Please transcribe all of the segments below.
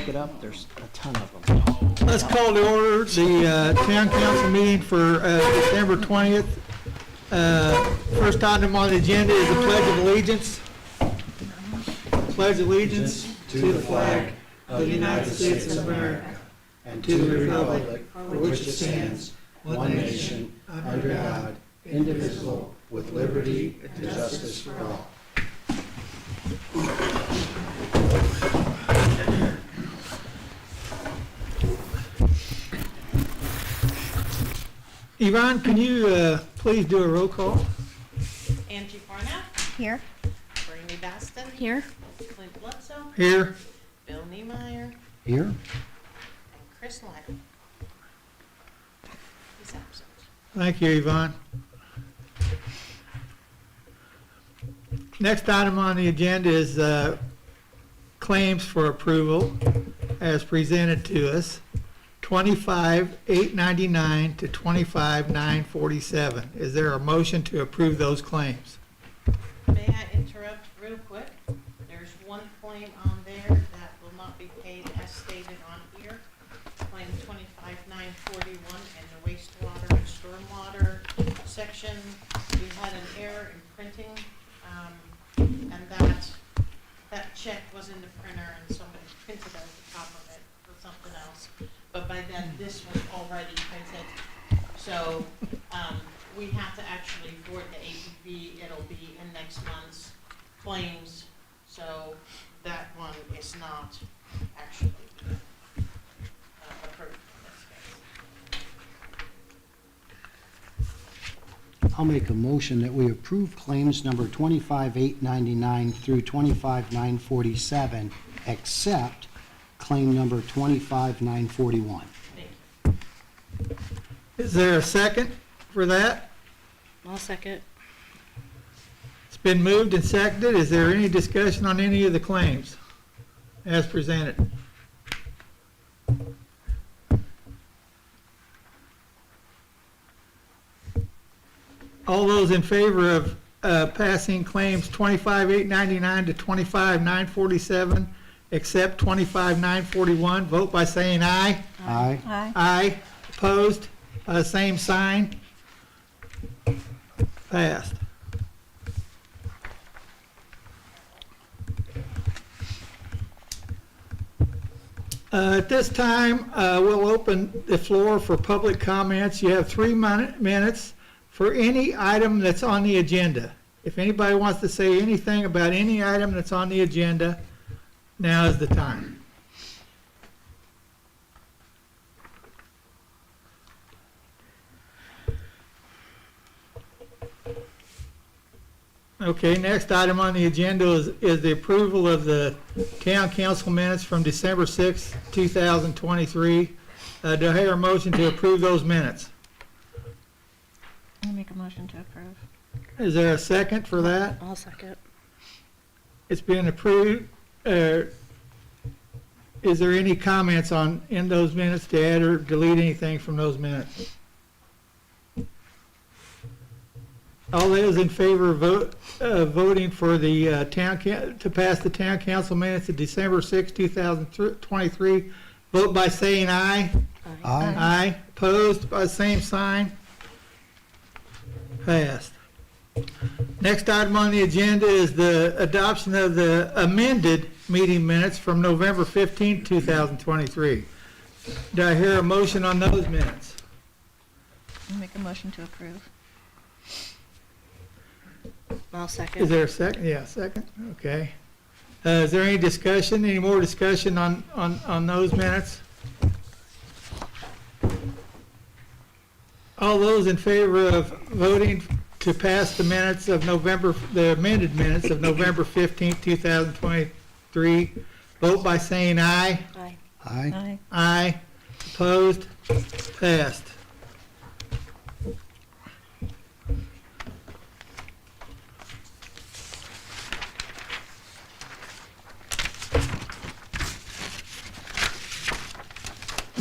look it up. There's a ton of them. Let's call to order the town council meeting for December 20th. First item on the agenda is the Pledge of Allegiance. Pledge allegiance to the flag of the United States of America and to the republic for which it stands, one nation, under God, indivisible, with liberty and justice for all. Yvonne, can you please do a roll call? Angie Barnett. Here. Brady Baston. Here. Clint Bledsoe. Here. Bill Niemeyer. Here? And Chris Lytle. He's absent. Thank you, Yvonne. Next item on the agenda is claims for approval as presented to us. 25,899 to 25,947. Is there a motion to approve those claims? May I interrupt real quick? There's one claim on there that will not be paid as stated on here. Claim 25,941 in the wastewater and stormwater section. We had an error in printing, and that check was in the printer and somebody printed over the top of it for something else. But by then, this was already printed. So we have to actually forward the APB. It'll be in next month's claims. So that one is not actually approved in this case. I'll make a motion that we approve claims number 25,899 through 25,947, except claim number 25,941. Thank you. Is there a second for that? I'll second. It's been moved and seconded. Is there any discussion on any of the claims as presented? All those in favor of passing claims 25,899 to 25,947, except 25,941, vote by saying aye. Aye. Aye. Aye. Opposed? Same sign. Passed. At this time, we'll open the floor for public comments. You have 3 minutes for any item that's on the agenda. If anybody wants to say anything about any item that's on the agenda, now is the time. Okay, next item on the agenda is the approval of the town council minutes from December 6, 2023. Do I hear a motion to approve those minutes? I'll make a motion to approve. Is there a second for that? I'll second. It's been approved. Is there any comments in those minutes to add or delete anything from those minutes? All those in favor of voting for the to pass the town council minutes of December 6, 2023, vote by saying aye. Aye. Aye. Opposed by same sign. Passed. Next item on the agenda is the adoption of the amended meeting minutes from November 15, 2023. Do I hear a motion on those minutes? I'll make a motion to approve. I'll Is second. there a second? Yeah, second. Okay. Is there any discussion, any more discussion on those minutes? All those in favor of voting to pass the minutes of the amended minutes of November 15, 2023, vote by saying aye. Aye. Aye. Aye. Aye. Opposed? Passed.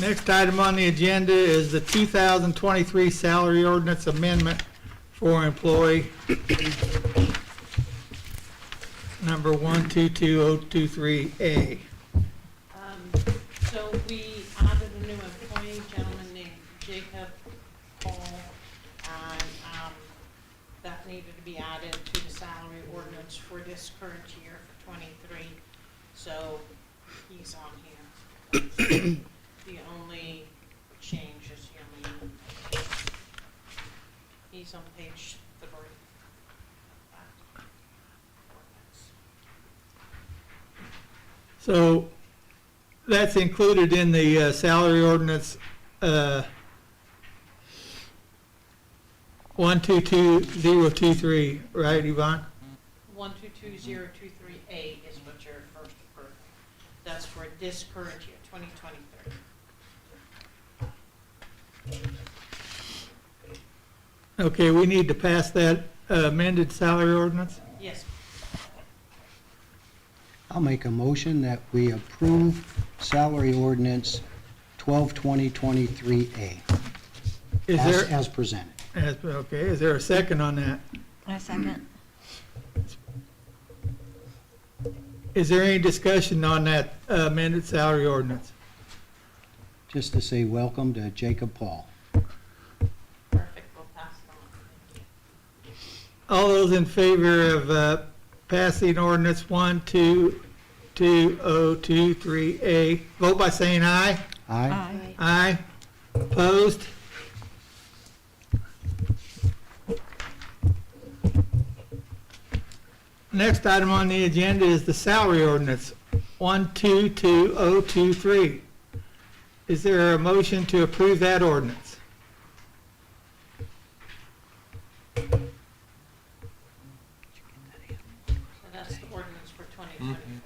Next item on the agenda is the 2023 salary ordinance amendment for employee number 122023A. So we added a new employee, gentleman named Jacob Paul, and that needed to be added to the salary ordinance for this current year for '23. So he's on here. The only change is he's on page 3. So that's included in the salary ordinance 122023, right, Yvonne? 122023A is what you're first approving. That's for this current year, 2023. Okay, we need to pass that amended salary ordinance. Yes, I'll make a motion that we approve salary ordinance 122023A Is there, as presented. okay, is there a second on that? I second. Is there any discussion on that amended salary ordinance? Just to say welcome to Jacob Paul. perfect, we'll pass it on. All those in favor of passing ordinance 122023A, vote by saying aye. Aye. Aye. Opposed? Next item on the agenda is the salary ordinance 122023. Is there a motion to approve that ordinance? So that's the ordinance for 2023.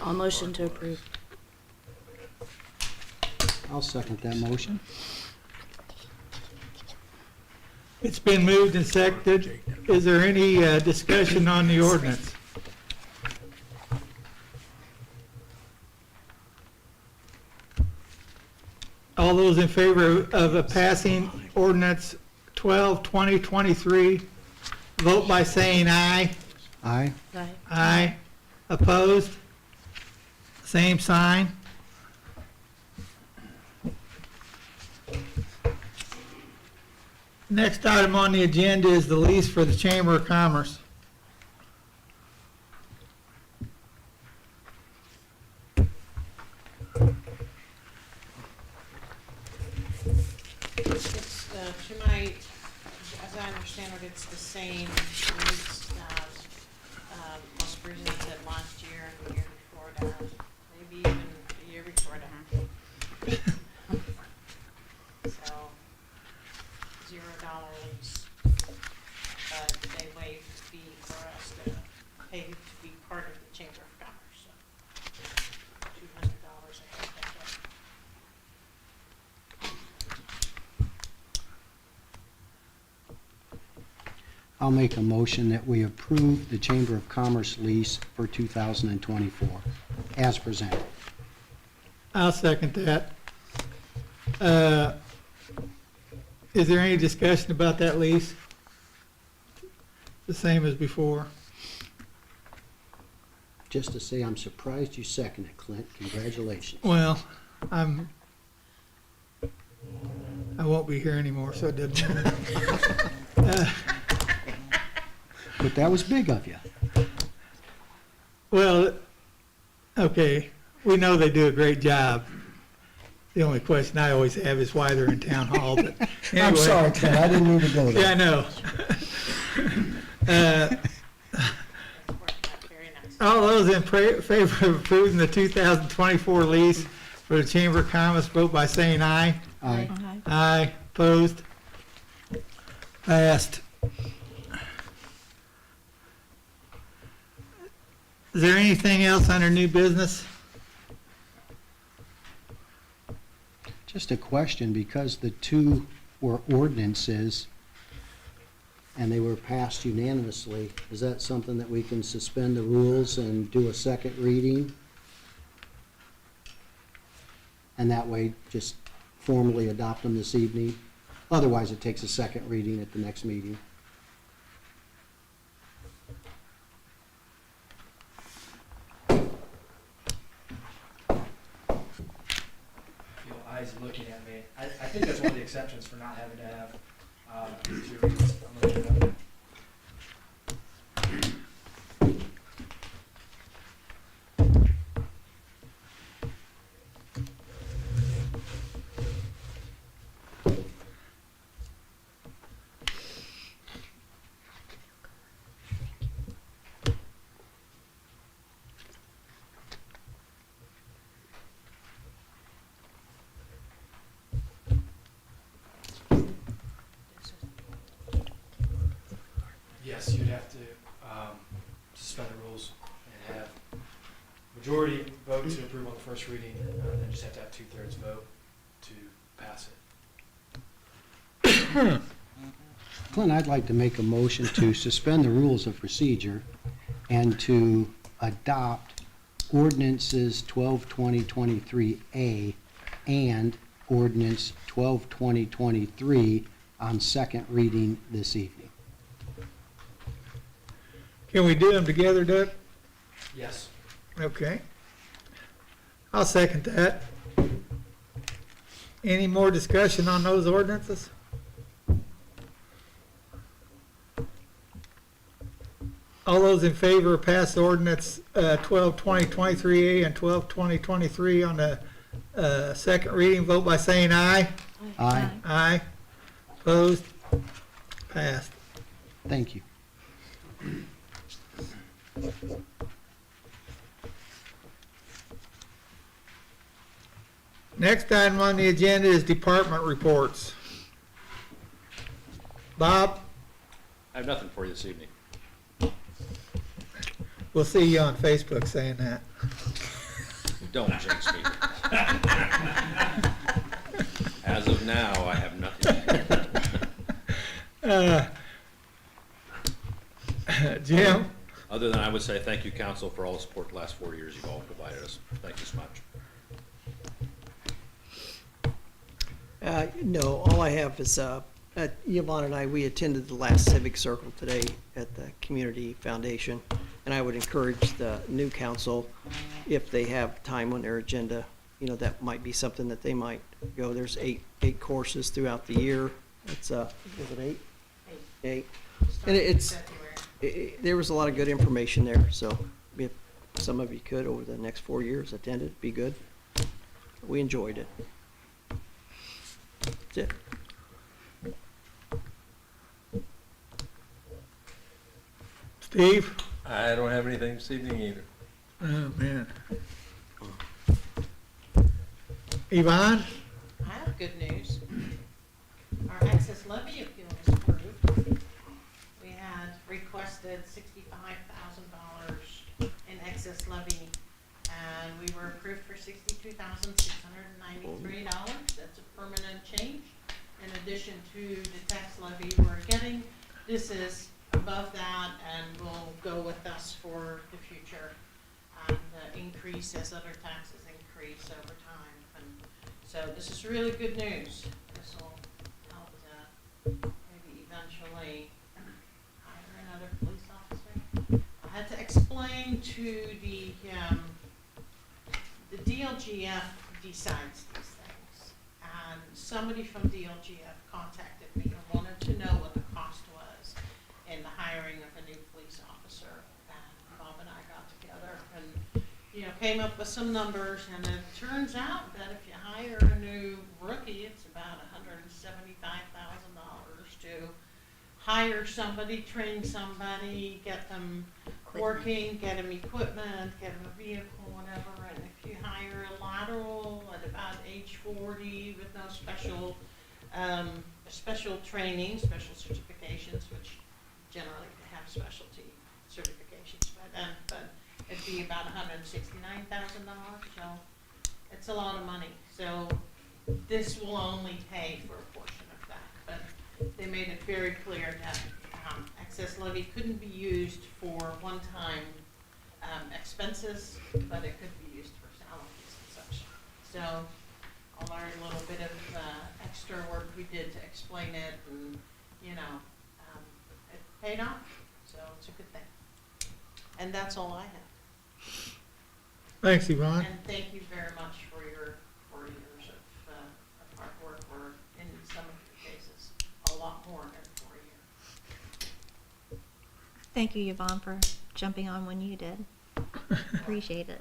I'll motion to approve. I'll second that motion. It's been moved and seconded. Is there any discussion on the ordinance? All those in favor of passing ordinance 122023, vote by saying aye. Aye. Aye. Aye. Opposed? Same sign. Next item on the agenda is the lease for the Chamber of Commerce. It's, to my, as I understand it, it's the same lease as was presented last year and the year before that, maybe even the year before that. So, $0 lease, but they waived the fee for us to pay to be part of the Chamber of Commerce, so $200 I think that's it. I'll make a motion that we approve the Chamber of Commerce lease for 2024 as presented. I'll second that. Is there any discussion about that lease? The same as before. Just to say I'm surprised you seconded, Clint. Congratulations. Well, I won't be here anymore, so it doesn't matter. But that was big of you. Well, okay, we know they do a great job. The only question I always have is why they're in town hall, but I'm anyway. sorry, Clint. I didn't mean to go there. Yeah, I know. Worked out very nice. All those in favor of approving the 2024 lease for the Chamber of Commerce, vote by saying aye. Aye. Aye. Opposed? Passed. Is there anything else under new business? Just a question, because the two were ordinances and they were passed unanimously, is that something that we can suspend the rules and do a second reading? And that way, just formally adopt them this evening? Otherwise, it takes a second reading at the next meeting. he's looking at me. I think that's one of the exceptions for not having to have, 2 readings. I'm looking it up. Yes, you'd have to suspend the rules and have majority vote to approve on the first reading, and then just have to have 2/3 vote to pass it. Clint, I'd like to make a motion to suspend the rules of procedure and to adopt ordinances 12-2023A and ordinance 12-2023 on second reading this evening. Can we do them together, Doug? Yes. Okay. I'll second that. Any more discussion on those ordinances? All those in favor of pass ordinance 12-2023A and 12-2023 on the second reading, vote by saying aye. Aye. Aye. Opposed? Passed. Thank you. Next item on the agenda is department reports. Bob, I have nothing for you this evening. we'll see you on Facebook saying that. Don't jinx me. As of now, I have nothing. Jim? Other than I would say thank you, council, for all the support the last 4 years you've all provided us. Thank you so much. No, all I have is, Yvonne and I, we attended the last Civic Circle today at the Community Foundation, and I would encourage the new council, if they have time on their agenda, you know, that might be something that they might go. There's eight courses throughout the year. It's, is it eight? Eight. And it's, there was a lot of good information there, so if some of you could, over the next 4 years, attend it, be good. We enjoyed it. That's it. Steve? I don't have anything this evening either. Oh, man. Yvonne? I have good news. Our excess levy appeal was approved. We had requested $65,000 in excess levy, and we were approved for $62,693. That's a permanent change. In addition to the tax levy we're getting, this is above that and will go with us for the future. The increase as other taxes increase over time. And so this is really good news. This will help maybe eventually hire another police officer. I had to explain to the DLGF decides these things. And somebody from DLGF contacted me and wanted to know what the cost was in the hiring of a new police officer. And Bob and I got together and, you know, came up with some numbers, and it turns out that if you hire a new rookie, it's about $175,000 to hire somebody, train somebody, get them working, get them equipment, get them a vehicle, whatever. And if you hire a lateral at about age 40 with no special training, special certifications, which generally they have specialty certifications by then, but it'd be about $169,000. So it's a lot of money. So this will only pay for a portion of that, but they made it very clear that excess levy couldn't be used for one-time expenses, but it could be used for salaries and such. So I'll learn a little bit of extra work we did to explain it, and you know, it paid off. So it's a good thing. And that's all I have. Thanks, Yvonne. And thank you very much for your 4 years of horn for you. Thank you, Yvonne, for jumping on when you did. Appreciate it.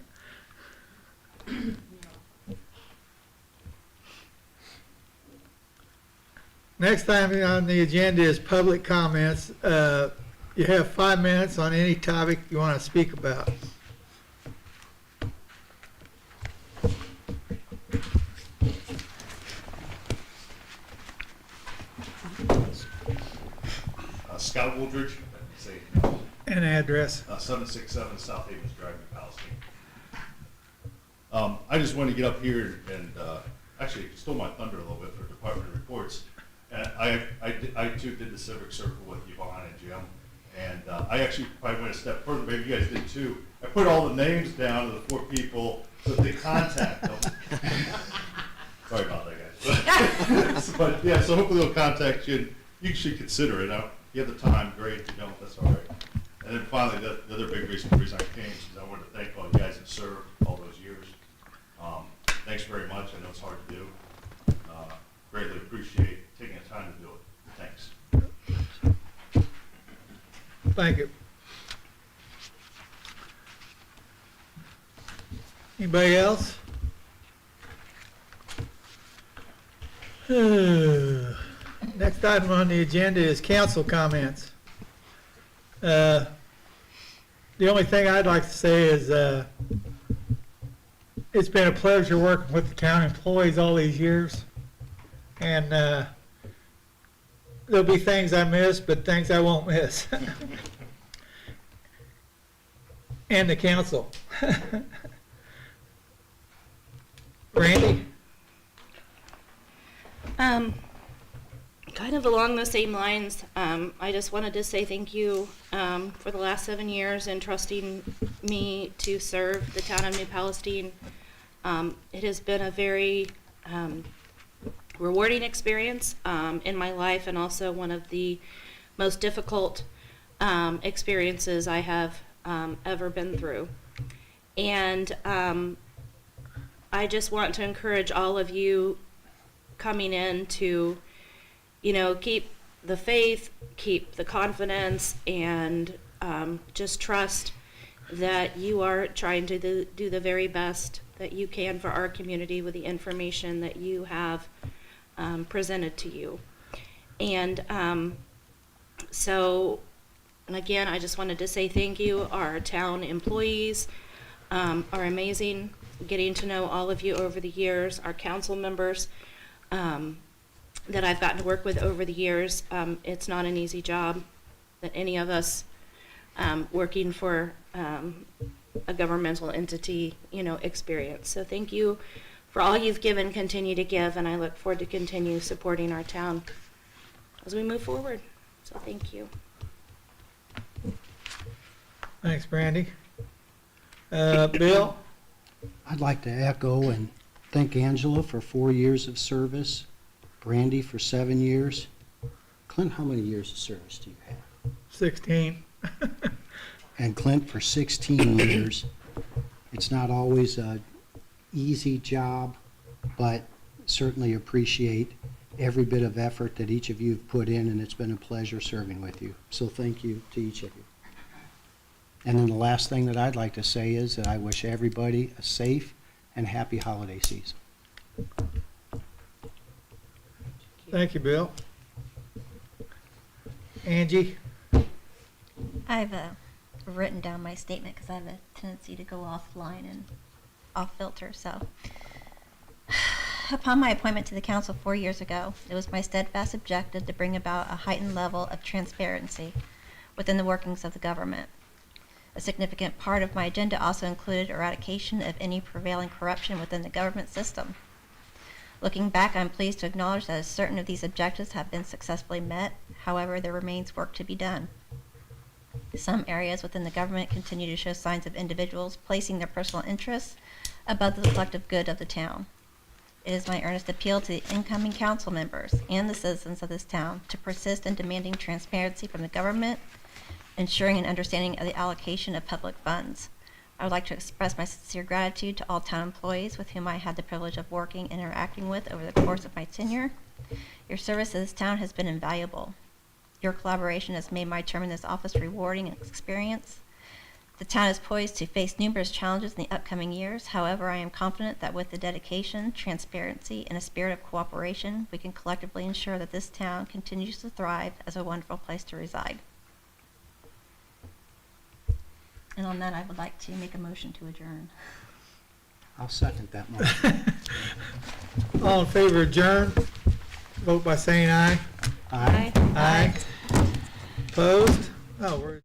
Next item on the agenda is public comments. You have 5 minutes on any topic you want to speak about. Scott Woodridge, say, An address. 767 South Havens Drive in Palestine. I just wanted to get up here and actually stole my thunder a little bit for department reports. And I too did the civic circle with Yvonne and Jim. And I actually probably went a step further, maybe you guys did too. I put all the names down of the 4 people so that they contact them. Sorry about that, guys. But yeah, so hopefully they'll contact you. And you should consider it. Now, if you have the time, great. If you don't, that's all right. And then finally, the other big reason I came is I wanted to thank all you guys that served all those years. Thanks very much. I know it's hard to do. Greatly appreciate taking the time to do it. Thanks. Thank you. Anybody else? Next item on the agenda is council comments. The only thing I'd like to say is it's been a pleasure working with the town employees all these years. And there'll be things I miss, but things I won't miss. And the council. Randy? Kind of along those same lines, I just wanted to say thank you for the last 7 years and trusting me to serve the town of New Palestine. It has been a very rewarding experience in my life, and also one of the most difficult experiences I have ever been through. And I just want to encourage all of you coming in to, keep the faith, keep the confidence, and just trust that you are trying to do the very best that you can for our community with the information that you have presented to you. And and again, I just wanted to say thank you. Our town employees are amazing. Getting to know all of you over the years, our council members that I've gotten to work with over the years. It's not an easy job that any of us working for a governmental entity, experience. So thank you for all you've given, continue to give, and I look forward to continue supporting our town as we move forward. So thank you. Thanks, Brandy. Bill? I'd like to echo and thank Angela for 4 years of service, Brandy for 7 years. Clint, how many years of service do you have? 16. And Clint for 16 years. It's not always an easy job, but certainly appreciate every bit of effort that each of you have put in, and it's been a pleasure serving with you. So thank you to each of you. And then the last thing that I'd like to say is that I wish everybody a safe and happy holiday season. Thank you, Bill. Angie? I've written down my statement because I have a tendency to go offline and off filter. So, upon my appointment to the council 4 years ago, it was my steadfast objective to bring about a heightened level of transparency within the workings of the government. A significant part of my agenda also included eradication of any prevailing corruption within the government system. Looking back, I'm pleased to acknowledge that certain of these objectives have been successfully met. However, there remains work to be done. Some areas within the government continue to show signs of individuals placing their personal interests above the collective good of the town. It is my earnest appeal to the incoming council members and the citizens of this town to persist in demanding transparency from the government, ensuring an understanding of the allocation of public funds. I would like to express my sincere gratitude to all town employees with whom I had the privilege of working and interacting with over the course of my tenure. Your service to this town has been invaluable. Your collaboration has made my term in this office rewarding and experience. The town is poised to face numerous challenges in the upcoming years. However, I am confident that with the dedication, transparency, and a spirit of cooperation, we can collectively ensure that this town continues to thrive as a wonderful place to reside. And on that, I would like to make a motion to adjourn. I'll second that motion. All in favor of adjourn, vote by saying aye. Aye. Aye. Opposed? Oh, we're.